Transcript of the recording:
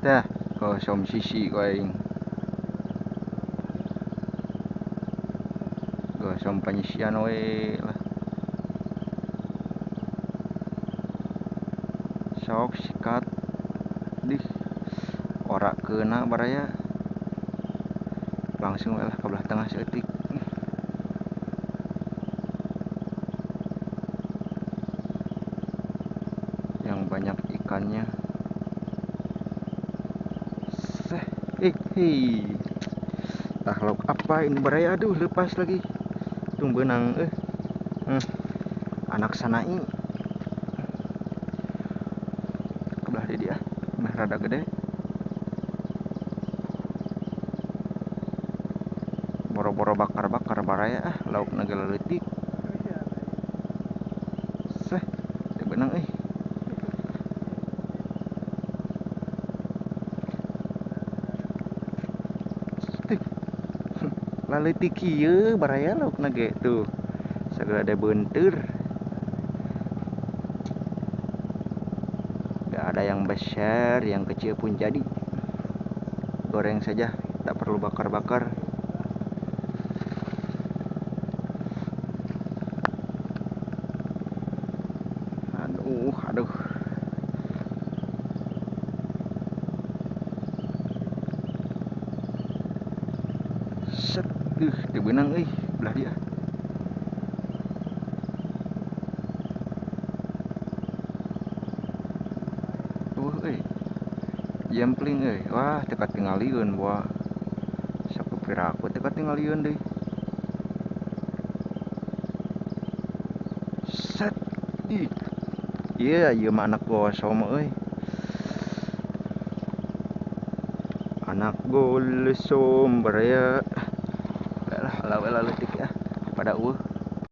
Dah, kosong sisi ko aing. Kosong penyisian we lah. Sok sikat di ora kena baraya. Langsung lah ke belah tengah seetik. Yang banyak ikannya. Tahlok apa ini baraya, aduh lepas lagi. Tung benang anak sanai. Kebelah dia mah rada gede. Boro-boro bakar-bakar baraya lauk nagala leutik. Teu benang Laleutik kieu baraya laukna ge tuh. Sagala ada benteur. Gak ada yang besar, yang kecil pun jadi. Goreng saja, tak perlu bakar-bakar. Aduh. Set, teu benang belah dia. Jempling wah teu katingalieun boa. Sakupiraku teu katingalieun deui. Set. Iya, ieu mah anak gosong Anak golsom baraya. Lah leutik ya pada